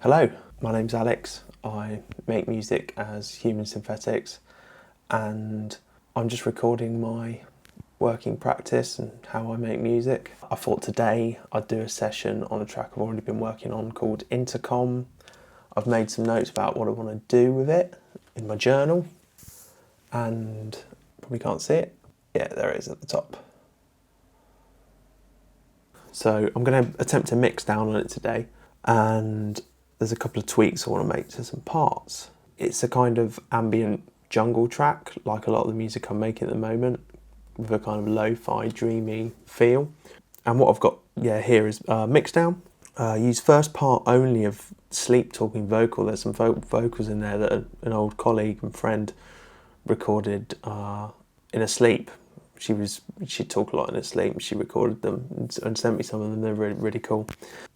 Hello, my name's Alex. I make music as Human Synthetics and I'm just recording my working practice and how I make music. I thought today I'd do a session on a track I've already been working on called Intercom. I've made some notes about what I want to do with it in my journal and probably can't see it. Yeah, there it is at the top. So I'm going to attempt to mix down on it today, and there's a couple of tweaks I want to make to some parts. It's a kind of ambient jungle track, like a lot of the music I'm making at the moment, with a kind of lo-fi, dreamy feel. And what I've got here is mixdown. Use first part only of sleep talking vocal. There's some vocals in there that an old colleague and friend recorded in her sleep. She'd talk a lot in her sleep. She recorded them and sent me some of them. They're really, really cool.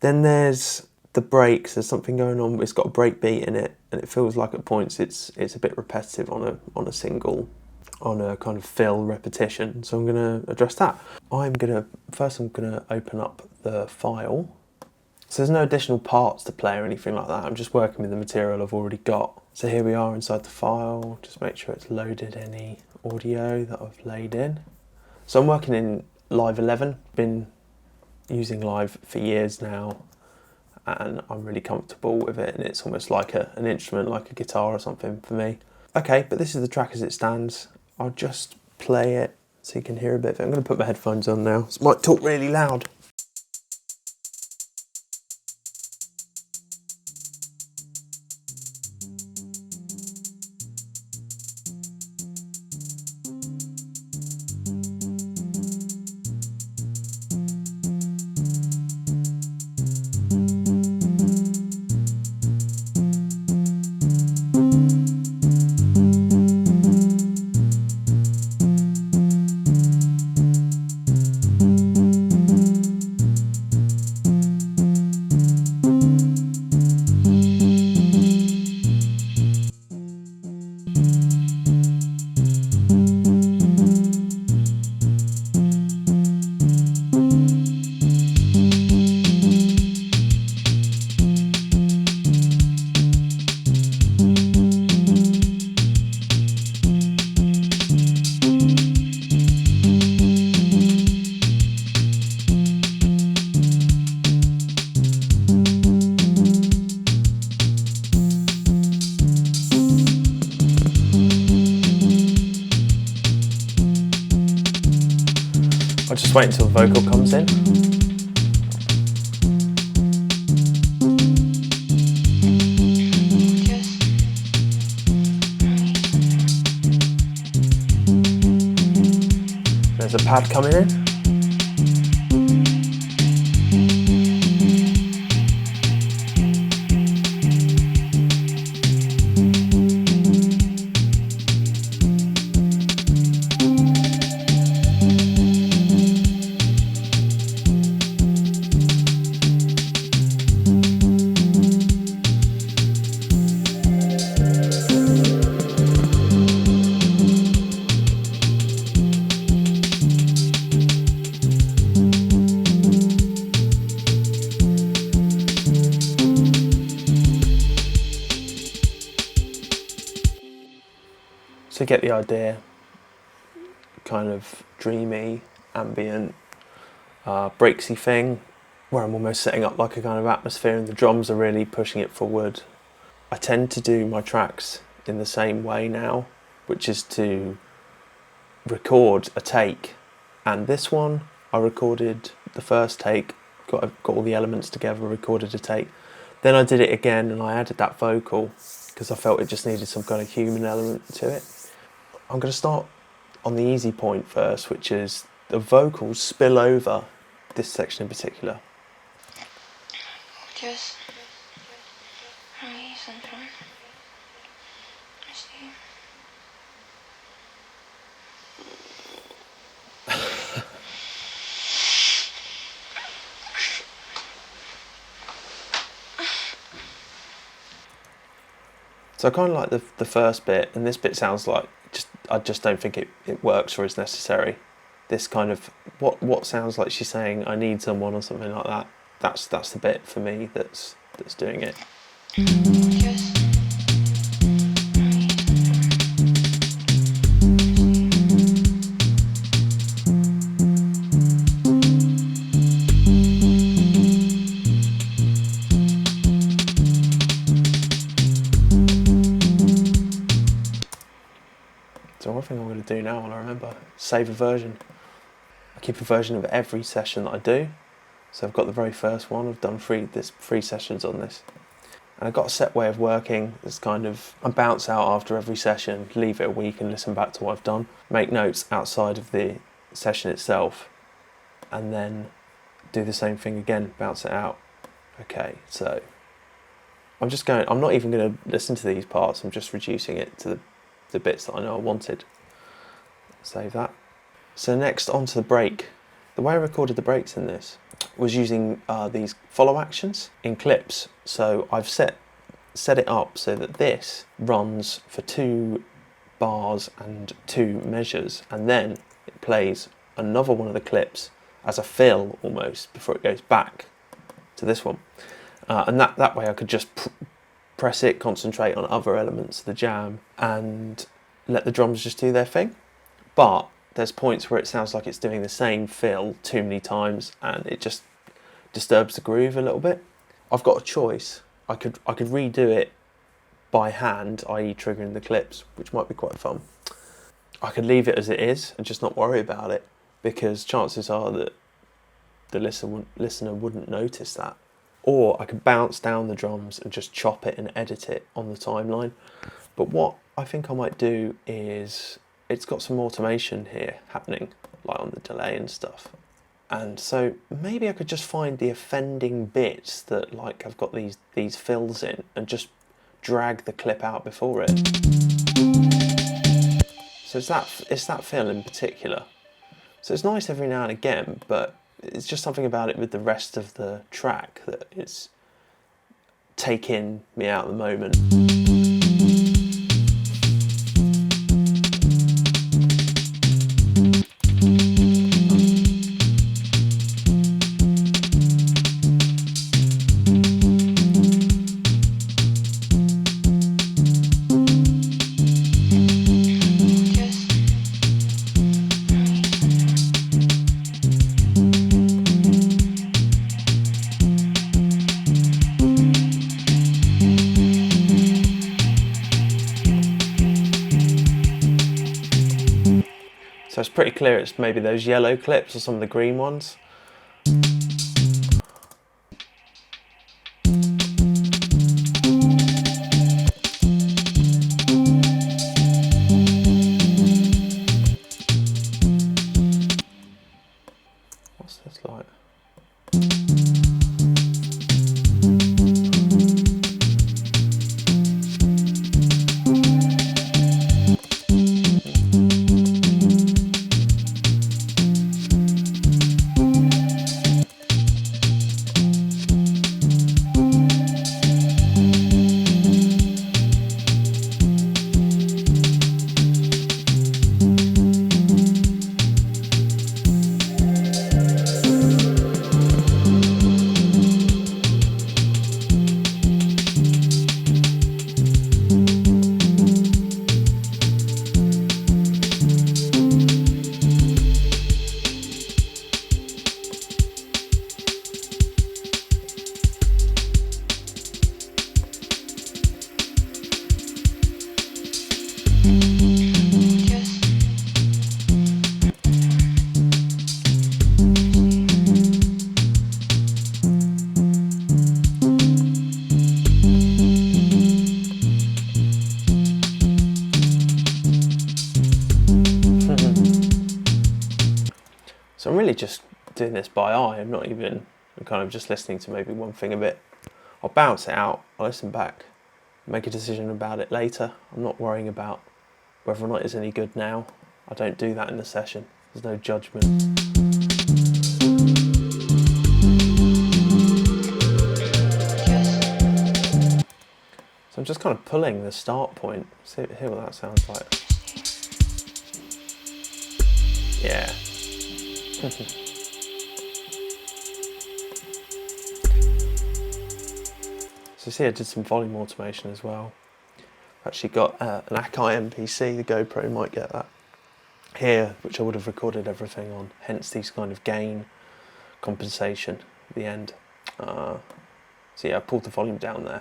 Then there's the breaks. There's something going on. It's got a break beat in it, and it feels like at points it's a bit repetitive on a single, on a kind of fill repetition. So I'm going to address that. First I'm gonna open up the file. So there's no additional parts to play or anything like that. I'm just working with the material I've already got. So here we are inside the file. Just make sure it's loaded any audio that I've laid in. So I'm working in Live 11. Been using Live for years now, and I'm really comfortable with it, and it's almost like an instrument, like a guitar or something for me. Okay, but this is the track as it stands. I'll just play it so you can hear a bit of it. I'm going to put my headphones on now. This might talk really loud. I'll just wait until the vocal comes in. There's a pad coming in. So get the idea, kind of dreamy, ambient, breaksy thing, where I'm almost setting up like a kind of atmosphere and the drums are really pushing it forward. I tend to do my tracks in the same way now, which is to record a take. And this one, I recorded the first take, got all the elements together, recorded a take. Then I did it again and I added that vocal because I felt it just needed some kind of human element to it. I'm going to start on the easy point first, which is the vocals spill over this section in particular. Just release and turn. I see. So I kind of like the first bit, and this bit sounds like I just don't think it works or is necessary. This kind of what sounds like she's saying I need someone or something like that. That's the bit for me that's doing it. Just So one thing I'm going to do now, when I remember, save a version. I keep a version of every session that I do. So I've got the very first one. I've done three sessions on this. And I've got a set way of working. It's kind of, I bounce out after every session, leave it a week and listen back to what I've done. Make notes outside of the session itself. And then do the same thing again, bounce it out. Okay, so I'm not even going to listen to these parts. I'm just reducing it to the bits that I know I wanted. Save that. So next, onto the break. The way I recorded the breaks in this was using these follow actions in clips. So I've set it up so that this runs for 2 bars and 2 measures, and then it plays another one of the clips as a fill almost before it goes back to this one. And that way I could just press it, concentrate on other elements of the jam, and let the drums just do their thing. But there's points where it sounds like it's doing the same fill too many times, and it just disturbs the groove a little bit. I've got a choice. I could redo it by hand, i.e. triggering the clips, which might be quite fun. I could leave it as it is and just not worry about it, because chances are that the listener wouldn't notice that. Or I could bounce down the drums and just chop it and edit it on the timeline. But what I think I might do is, it's got some automation here happening, like on the delay and stuff. And so maybe I could just find the offending bits that like I've got these fills in and just drag the clip out before it. So it's that fill in particular. So it's nice every now and again, but it's just something about it with the rest of the track that it's taking me out of the moment. So it's pretty clear it's maybe those yellow clips or some of the green ones. What's this like? So I'm really just doing this by eye. I'm kind of just listening to maybe one thing a bit. I'll bounce it out, I'll listen back, make a decision about it later. I'm not worrying about whether or not it's any good now. I don't do that in the session. There's no judgment. So I'm just kind of pulling the start point. Hear what that sounds like. Yeah. So see, I did some volume automation as well. Actually got an Akai MPC, the GoPro might get that here, which I would have recorded everything on, hence these kind of gain compensation at the end. So yeah, I pulled the volume down there.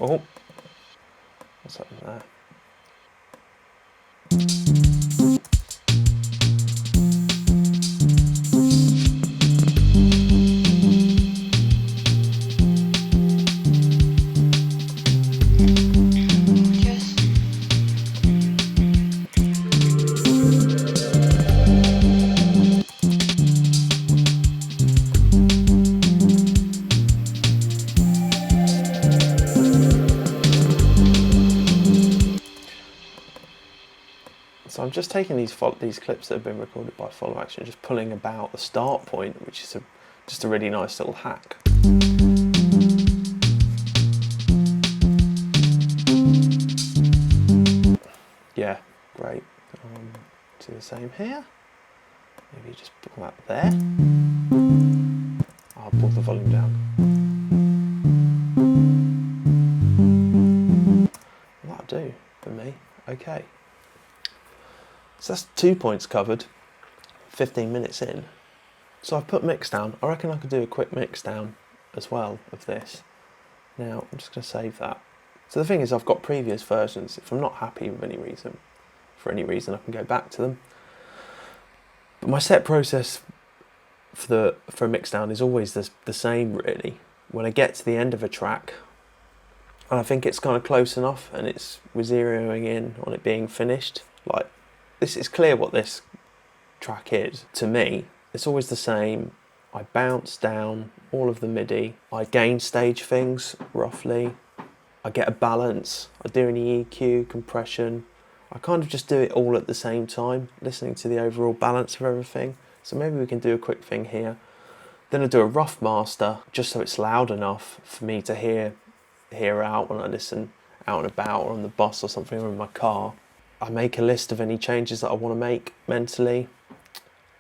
Oh, what's happening there? So I'm just taking these clips that have been recorded by Follow Action, just pulling about the start point, which is just a really nice little hack. Yeah, great. Do the same here. Maybe just pull that there. I'll pull the volume down. That'll do for me. Okay. So that's 2 points covered, 15 minutes in. So I've put mix down. I reckon I could do a quick mix down as well of this. Now I'm just going to save that. So the thing is, I've got previous versions. If I'm not happy with any reason, for any reason, I can go back to them. But my set process for a mix down is always the same really. When I get to the end of a track, and I think it's kind of close enough, and we're zeroing in on it being finished, like, this is clear what this track is. To me, it's always the same. I bounce down all of the MIDI. I gain stage things, roughly. I get a balance. I do any EQ, compression. I kind of just do it all at the same time, listening to the overall balance of everything. So maybe we can do a quick thing here. Then I do a rough master, just so it's loud enough for me to hear out when I listen out and about, or on the bus or something, or in my car. I make a list of any changes that I want to make mentally,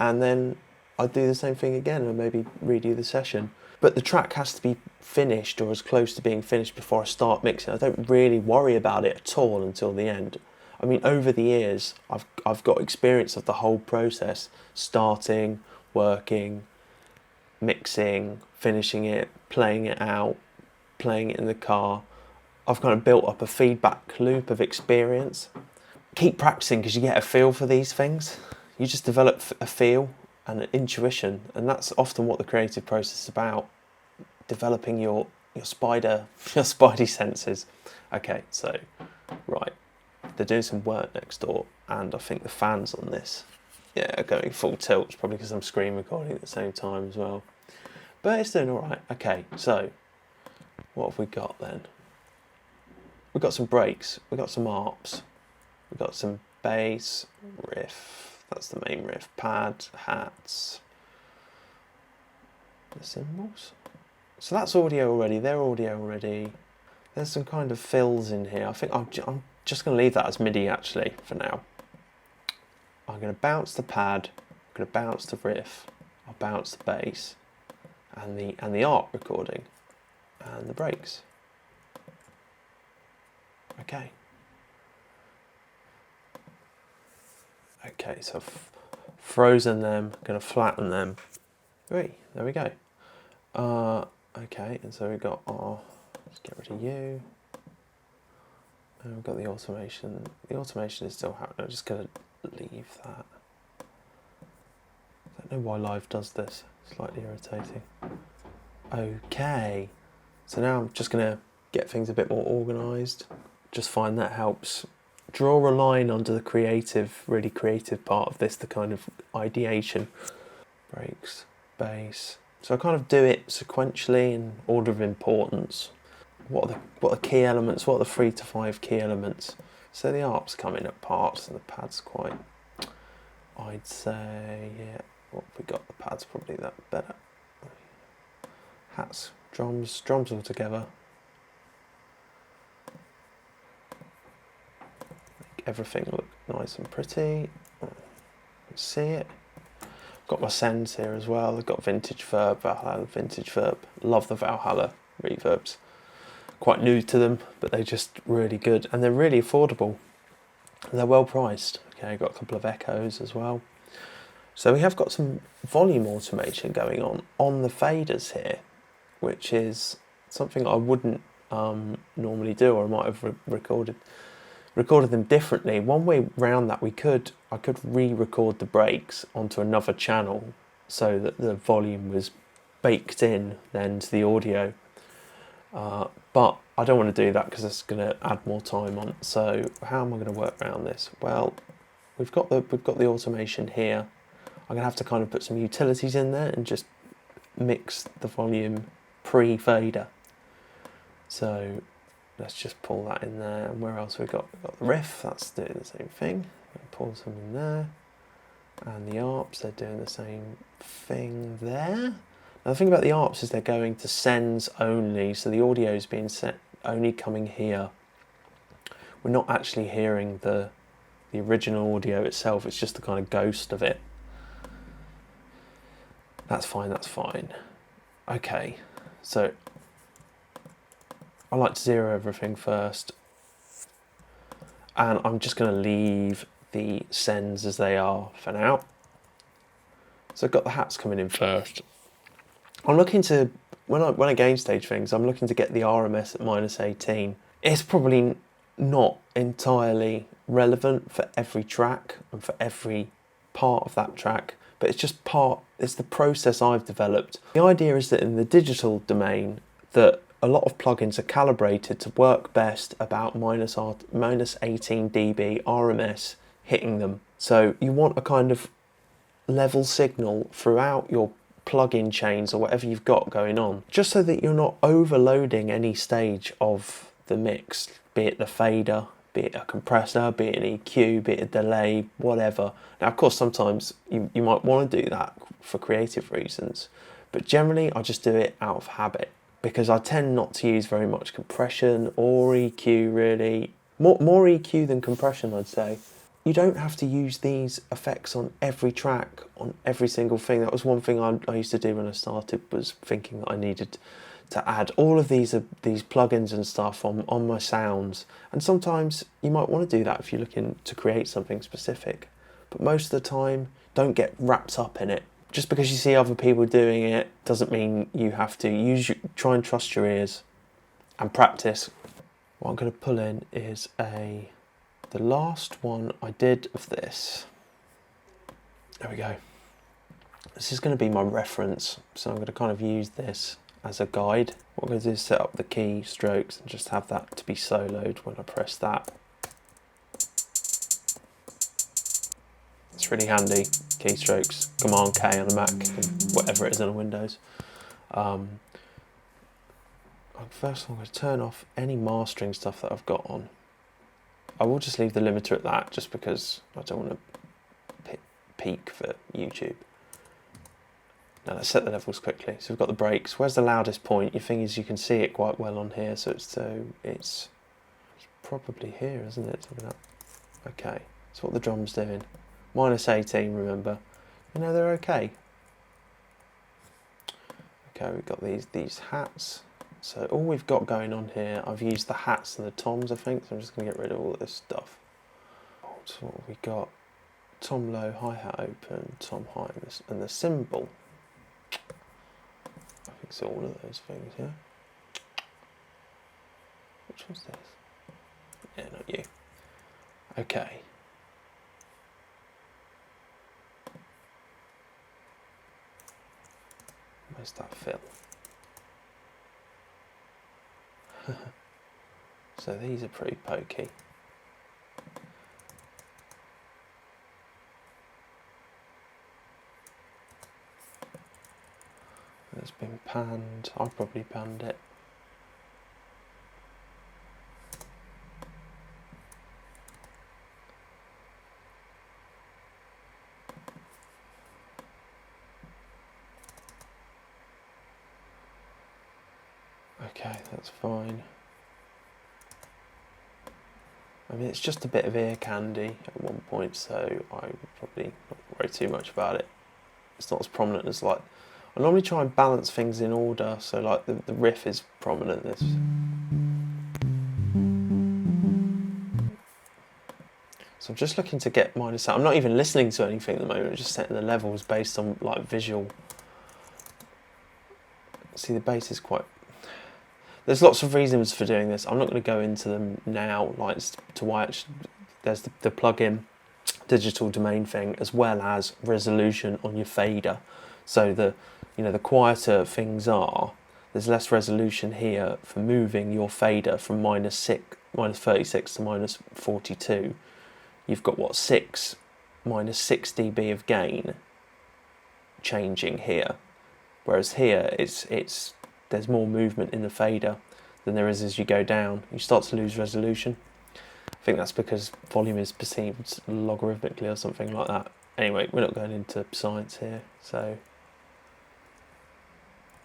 and then I do the same thing again and maybe redo the session. But the track has to be finished, or as close to being finished, before I start mixing. I don't really worry about it at all until the end. I mean, over the years, I've got experience of the whole process, starting, working, mixing, finishing it, playing it out, playing it in the car. I've kind of built up a feedback loop of experience. Keep practicing, because you get a feel for these things. You just develop a feel and an intuition, and that's often what the creative process is about, developing your spidey senses. Okay, so right, they're doing some work next door, and I think the fans on this, yeah, are going full tilt. It's probably because I'm screen recording at the same time as well, but it's doing all right. Okay, so what have we got then? We've got some breaks, we've got some arps, we've got some bass, riff, that's the main riff, pad, hats, the cymbals. So that's audio already, they're audio already. There's some kind of fills in here. I think I'm just going to leave that as MIDI actually for now. I'm going to bounce the pad, I'm going to bounce the riff, I'll bounce the bass, and the art recording, and the breaks. Okay. Okay, so I've frozen them, going to flatten them. Wait, there we go. Okay, and so we've got let's get rid of you. And we've got the automation. The automation is still happening. I'm just going to leave that. I don't know why Live does this. Slightly irritating. Okay, so now I'm just going to get things a bit more organised. Just find that helps draw a line under the creative, really creative part of this, the kind of ideation. Breaks, bass. So I kind of do it sequentially in order of importance. what are the key elements? What are the 3 to 5 key elements? So the arps come in at parts, and the pad's quite. I'd say, yeah. What have we got? The pad's probably that better. Hats, drums all together. Make everything look nice and pretty. See it. Got my sends here as well. I've got vintage verb, Valhalla, vintage verb. Love the Valhalla reverbs. Quite new to them, but they're just really good, and they're really affordable. They're well priced. Okay, got a couple of echoes as well. So we have got some volume automation going on the faders here, which is something I wouldn't normally do, or I might have recorded them differently. One way round that I could re-record the breaks onto another channel so that the volume was baked in then to the audio. But I don't want to do that because it's going to add more time on. So how am I going to work around this? Well, we've got the automation here. I'm going to have to kind of put some utilities in there and just mix the volume pre-fader. So let's just pull that in there. And where else we've got the riff, that's doing the same thing. Pull some in there. And the arps, they're doing the same thing there. Now the thing about the arps is they're going to sends only, so the audio is being set only coming here. We're not actually hearing the original audio itself, it's just the kind of ghost of it. That's fine, that's fine. Okay, so I like to zero everything first, and I'm just going to leave the sends as they are for now. So I've got the hats coming in first. I'm looking to, when I gain stage things, I'm looking to get the RMS at -18. It's probably not entirely relevant for every track and for every part of that track, but it's the process I've developed. The idea is that in the digital domain, that a lot of plugins are calibrated to work best about -18 dB RMS hitting them. So you want a kind of level signal throughout your plugin chains or whatever you've got going on, just so that you're not overloading any stage of the mix, be it the fader, be it a compressor, be it an EQ, be it a delay, whatever. Now, of course, sometimes you might want to do that for creative reasons, but generally I just do it out of habit because I tend not to use very much compression or EQ really. More EQ than compression, I'd say. You don't have to use these effects on every track, on every single thing. That was one thing I used to do when I started, was thinking that I needed to add all of these plugins and stuff on my sounds. And sometimes you might want to do that if you're looking to create something specific. But most of the time, don't get wrapped up in it. Just because you see other people doing it doesn't mean you have to. Try and trust your ears and practice. What I'm going to pull in is the last one I did of this. There we go. This is going to be my reference, so I'm going to kind of use this as a guide. What I'm going to do is set up the key strokes and just have that to be soloed when I press that. It's really handy, keystrokes, Command K on a Mac, and whatever it is on Windows. First I'm going to turn off any mastering stuff that I've got on. I will just leave the limiter at that, just because I don't want to peak for YouTube. Now let's set the levels quickly. So we've got the breaks. Where's the loudest point? Your thing is you can see it quite well on here, so it's probably here, isn't it? Something like that. Okay, so what the drum's doing. -18, remember. You know, they're okay. Okay, we've got these hats. So all we've got going on here, I've used the hats and the toms, I think, so I'm just going to get rid of all this stuff. So what have we got? Tom low, hi-hat open, tom high, and the cymbal. I think it's all of those things, yeah? Which one's this? Yeah, not you. Okay. Where's that fill? So these are pretty pokey. It's been panned. I probably panned it. Okay, that's fine. I mean, it's just a bit of ear candy at one point, so I would probably not worry too much about it. It's not as prominent as like, I normally try and balance things in order, so like the riff is prominent. This. So I'm just looking to get minor sound. I'm not even listening to anything at the moment, I'm just setting the levels based on like visual. See, the bass is quite... There's lots of reasons for doing this. I'm not going to go into them now, like to why there's the plug-in digital domain thing, as well as resolution on your fader. So the quieter things are, there's less resolution here for moving your fader from minus 36 to minus 42. You've got what, minus 6 dB of gain changing here, whereas here there's more movement in the fader than there is as you go down. You start to lose resolution. I think that's because volume is perceived logarithmically or something like that. Anyway, we're not going into science here, so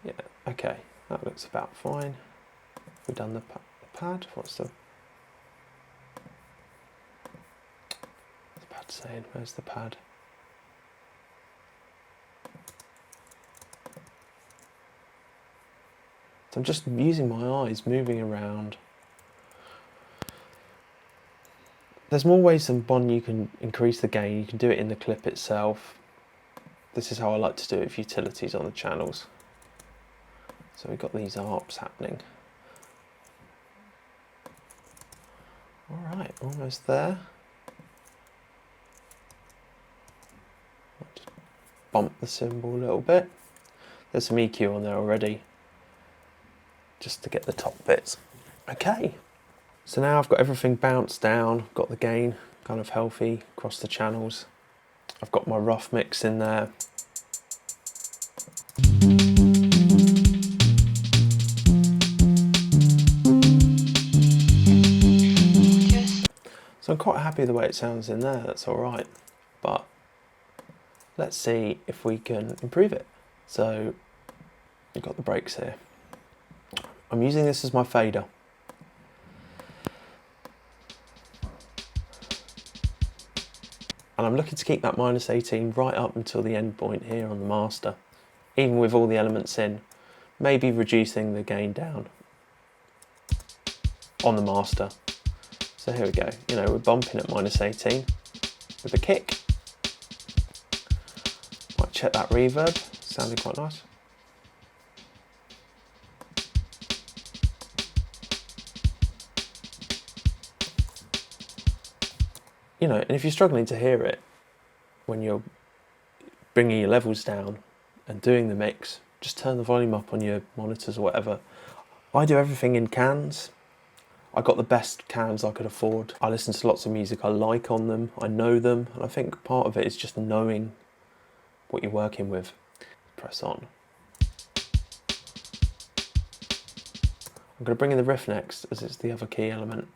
yeah, okay, that looks about fine. We've done the pad. What's the pad saying? Where's the pad? So I'm just using my eyes, moving around. There's more ways than one you can increase the gain. You can do it in the clip itself. This is how I like to do it with utilities on the channels. So we've got these arps happening. All right, almost there. Just bump the cymbal a little bit. There's some EQ on there already, just to get the top bits. Okay, so now I've got everything bounced down, got the gain kind of healthy across the channels. I've got my rough mix in there. So I'm quite happy the way it sounds in there, that's all right. But let's see if we can improve it. So I've got the breaks here. I'm using this as my fader. And I'm looking to keep that minus 18 right up until the end point here on the master, even with all the elements in, maybe reducing the gain down on the master. So here we go, we're bumping at minus 18 with a kick. Might check that reverb, sounded quite nice. And if you're struggling to hear it when you're bringing your levels down and doing the mix, just turn the volume up on your monitors or whatever. I do everything in cans. I got the best cans I could afford. I listen to lots of music I like on them, I know them, and I think part of it is just knowing what you're working with. Press on. I'm going to bring in the riff next, as it's the other key element.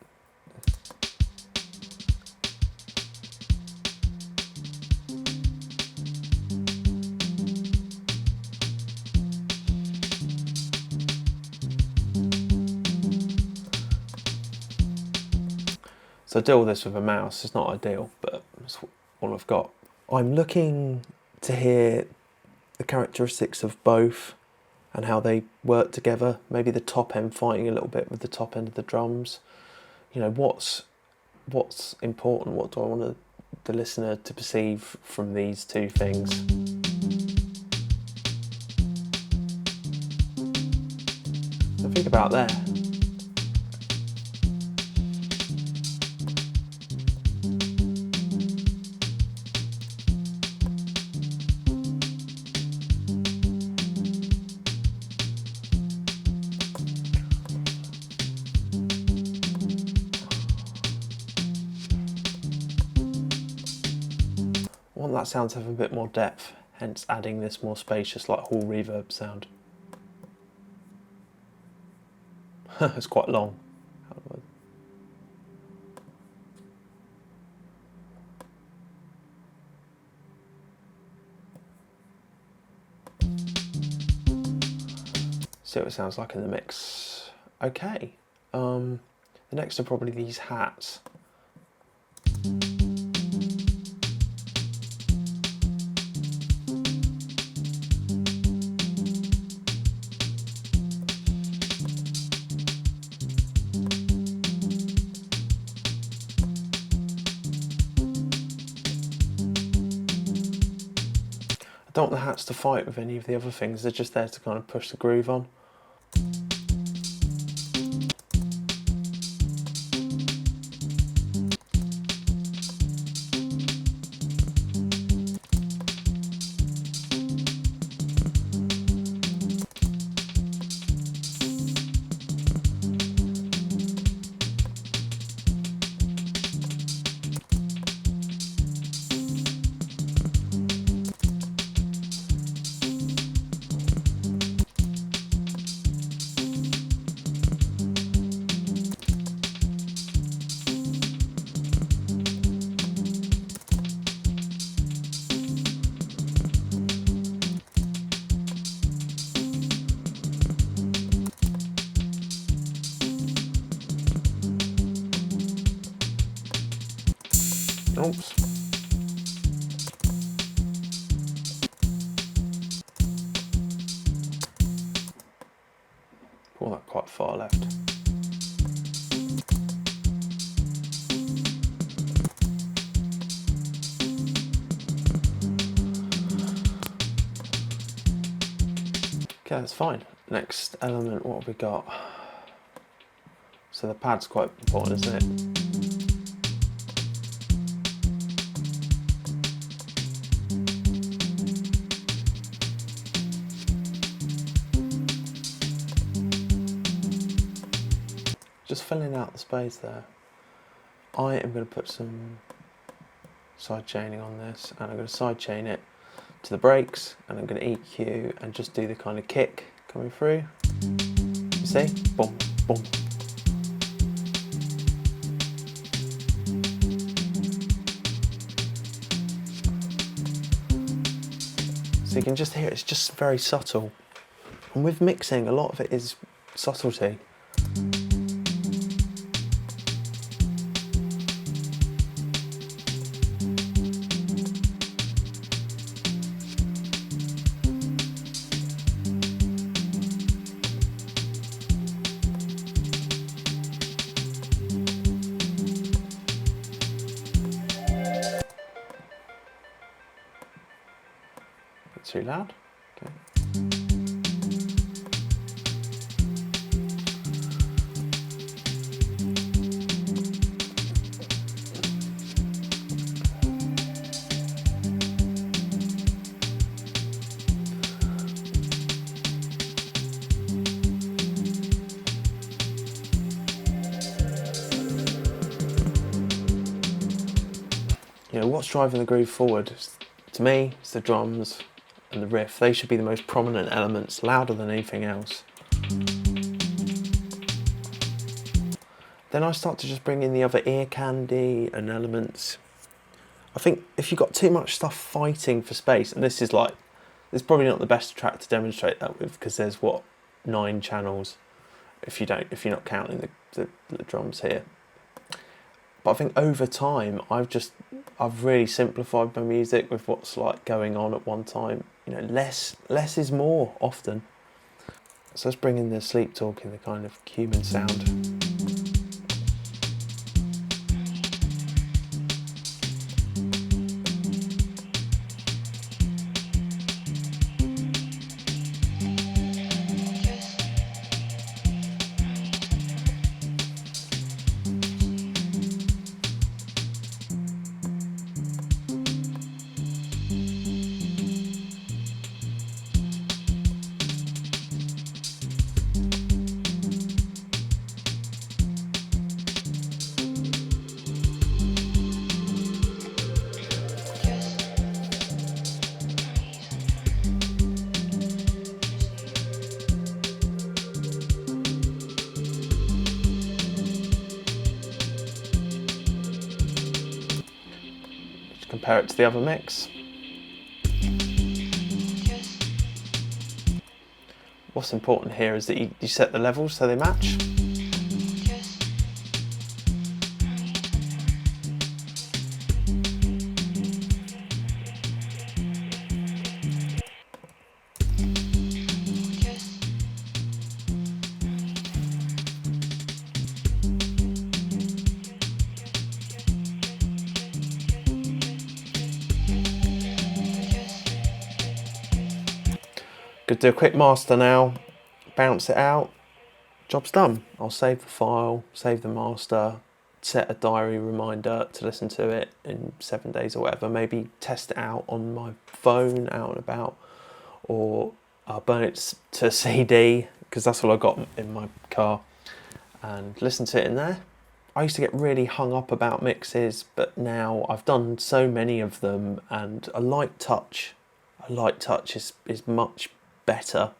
So I do all this with a mouse. It's not ideal, but that's all I've got. I'm looking to hear the characteristics of both and how they work together. Maybe the top end fighting a little bit with the top end of the drums. What's important? What do I want the listener to perceive from these two things? So think about there. I want that sound to have a bit more depth, hence adding this more spacious, like hall reverb sound. It's quite long. See what it sounds like in the mix. Okay, the next are probably these hats. I don't want the hats to fight with any of the other things, they're just there to kind of push the groove on. Oops. Pull that quite far left. Okay, that's fine. Next element, what have we got? So the pad's quite important, isn't it? Just filling out the space there. I am going to put some side chaining on this, and I'm going to side chain it to the breaks, and I'm going to EQ and just do the kind of kick coming through. You see? Boom, boom. So you can just hear it's just very subtle. And with mixing, a lot of it is subtlety. Too loud? Okay. You know, what's driving the groove forward? To me, it's the drums and the riff. They should be the most prominent elements, louder than anything else. Then I start to just bring in the other ear candy and elements. I think if you've got too much stuff fighting for space, and this is probably not the best track to demonstrate that with, because there's 9 channels if you're not counting the drums here. But I think over time I've really simplified my music with what's going on at one time. You know, less is more often. So let's bring in the sleep talking, the kind of human sound. Compare it to the other mix. what's important here is that you set the levels so they match. Could do a quick master now, bounce it out, job's done. I'll save the file, save the master, set a diary reminder to listen to it in 7 days or whatever, maybe test it out on my phone out and about, or I'll burn it to a CD, because that's all I got in my car, and listen to it in there. I used to get really hung up about mixes, but now I've done so many of them, and a light touch is much better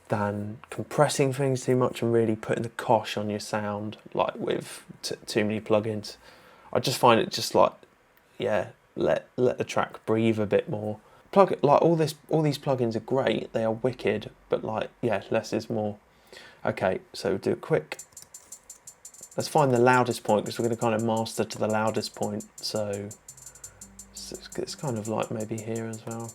than compressing things too much and really putting the kosh on your sound, like with too many plugins. I just find it just like, yeah, let the track breathe a bit more. All these plugins are great, they are wicked, but like, yeah, less is more. Okay, so do it quick. Let's find the loudest point, because we're going to kind of master to the loudest point. So it's kind of like maybe here as well.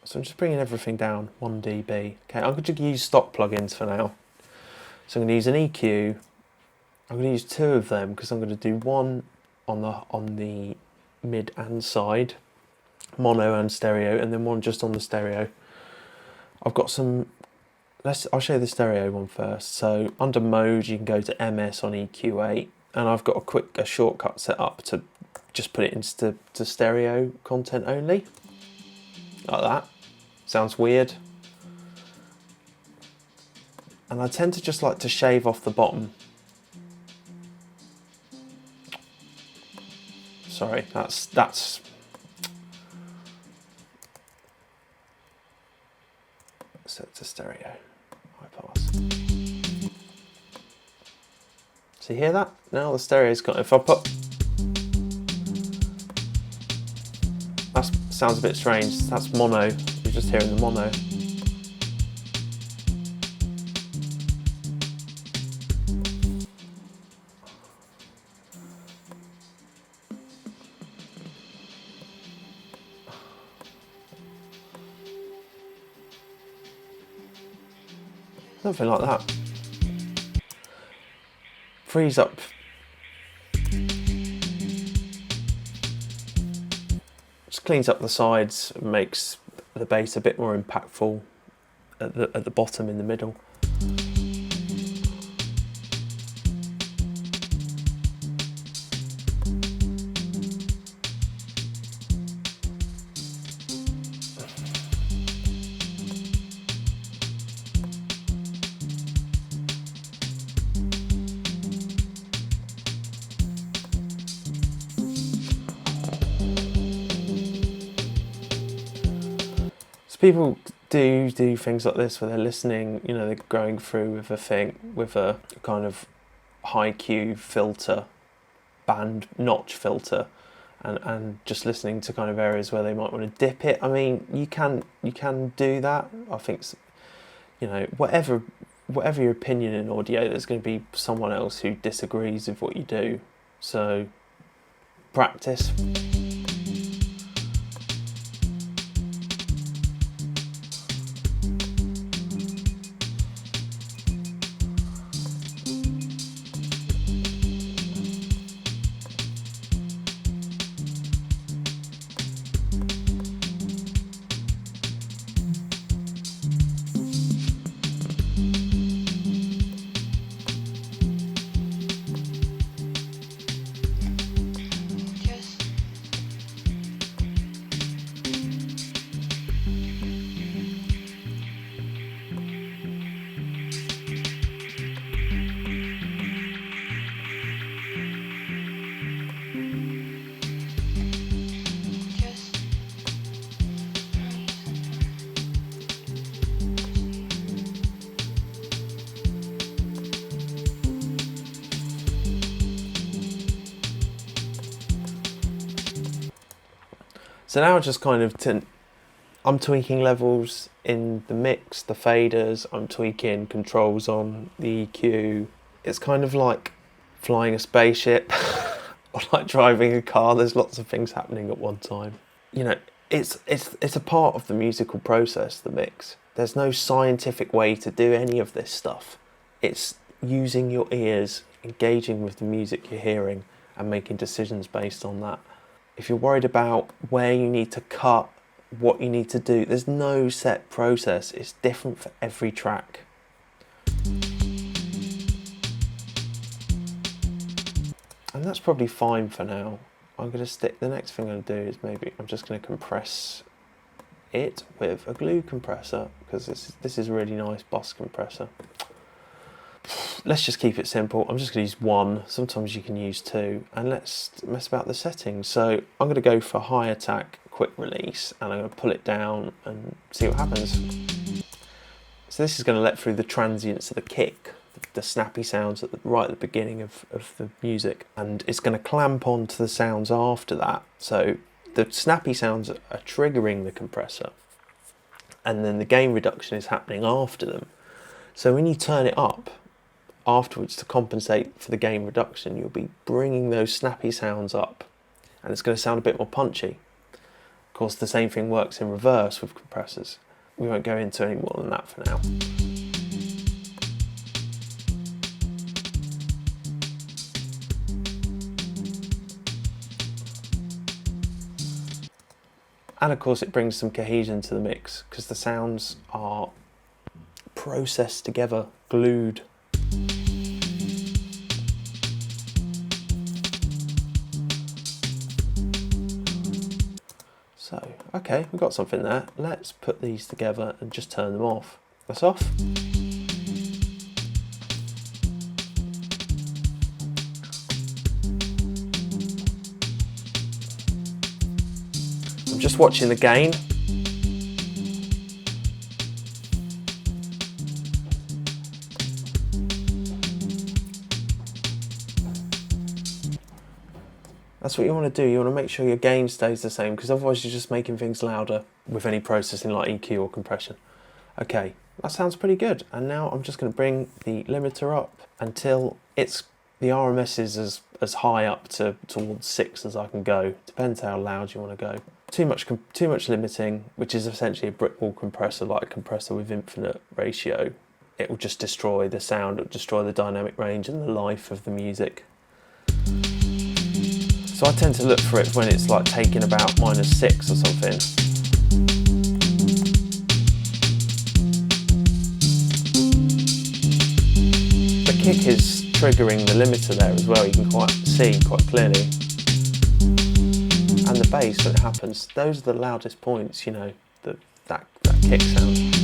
So I'm just bringing everything down 1 dB. Okay, I'm going to use stock plugins for now. So I'm going to use an EQ. I'm going to use 2 of them, because I'm going to do one on the mid and side, mono and stereo, and then one just on the stereo. I've got some. I'll show you the stereo one first. So under mode, you can go to MS on EQ8, and I've got a shortcut set up to just put it into stereo content only, like that. Sounds weird. And I tend to just like to shave off the bottom. Sorry, that's set to stereo, high pass. So you hear that? Now the stereo's got, if I put, that sounds a bit strange, that's mono, you're just hearing the mono. Something like that. Frees up. Just cleans up the sides, makes the bass a bit more impactful at the bottom, in the middle. People do things like this where they're listening, you know, they're going through with a kind of high Q filter, band notch filter, and just listening to kind of areas where they might want to dip it. I mean, you can do that. I think, you know, whatever your opinion in audio, there's going to be someone else who disagrees with what you do. So practice. So now just kind of I'm tweaking levels in the mix, the faders, I'm tweaking controls on the EQ. It's kind of like flying a spaceship or like driving a car. There's lots of things happening at one time. You know, it's a part of the musical process, the mix. There's no scientific way to do any of this stuff. It's using your ears, engaging with the music you're hearing and making decisions based on that. If you're worried about where you need to cut, what you need to do, there's no set process. It's different for every track. And that's probably fine for now. I'm going to stick, the next thing I'm going to do is maybe I'm just going to compress it with a glue compressor, because this is a really nice bus compressor. Let's just keep it simple. I'm just going to use one. Sometimes you can use two. And let's mess about the settings. So I'm going to go for high attack, quick release, and I'm going to pull it down and see what happens. So this is going to let through the transients of the kick, the snappy sounds right at the beginning of the music, and it's going to clamp onto the sounds after that. So the snappy sounds are triggering the compressor, and then the gain reduction is happening after them. So when you turn it up afterwards to compensate for the gain reduction, you'll be bringing those snappy sounds up, and it's going to sound a bit more punchy. Of course, the same thing works in reverse with compressors. We won't go into any more than that for now. And of course it brings some cohesion to the mix, because the sounds are processed together, glued. So, okay, we've got something there. Let's put these together and just turn them off. That's off. I'm just watching the gain. That's what you want to do. You want to make sure your gain stays the same, because otherwise you're just making things louder with any processing like EQ or compression. Okay, that sounds pretty good. And now I'm just going to bring the limiter up until the RMS is as high up towards 6 as I can go. Depends how loud you want to go. Too much limiting, which is essentially a brick wall compressor, like a compressor with infinite ratio. It will just destroy the sound, it will destroy the dynamic range and the life of the music. So I tend to look for it when it's like taking about -6 or something. The kick is triggering the limiter there as well, you can see quite clearly. And the bass, when it happens, those are the loudest points, you know, that kick sound.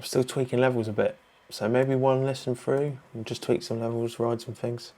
Still tweaking levels a bit, so maybe one listen through and just tweak some levels, ride some things.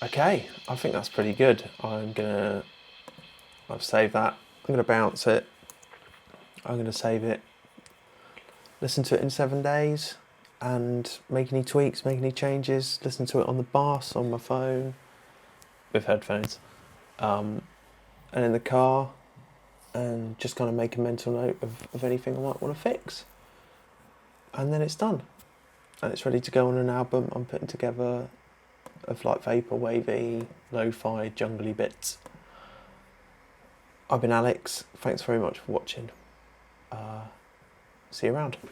Okay, I think that's pretty good. I've saved that. I'm gonna bounce it. I'm gonna save it. Listen to it in 7 days and make any tweaks, make any changes. Listen to it on the bus, on my phone, with headphones, and in the car, and just kind of make a mental note of anything I might want to fix. And then it's done. And it's ready to go on an album I'm putting together of like vapor wavy, lo-fi, jungly bits. I've been Alex. Thanks very much for watching. See you around.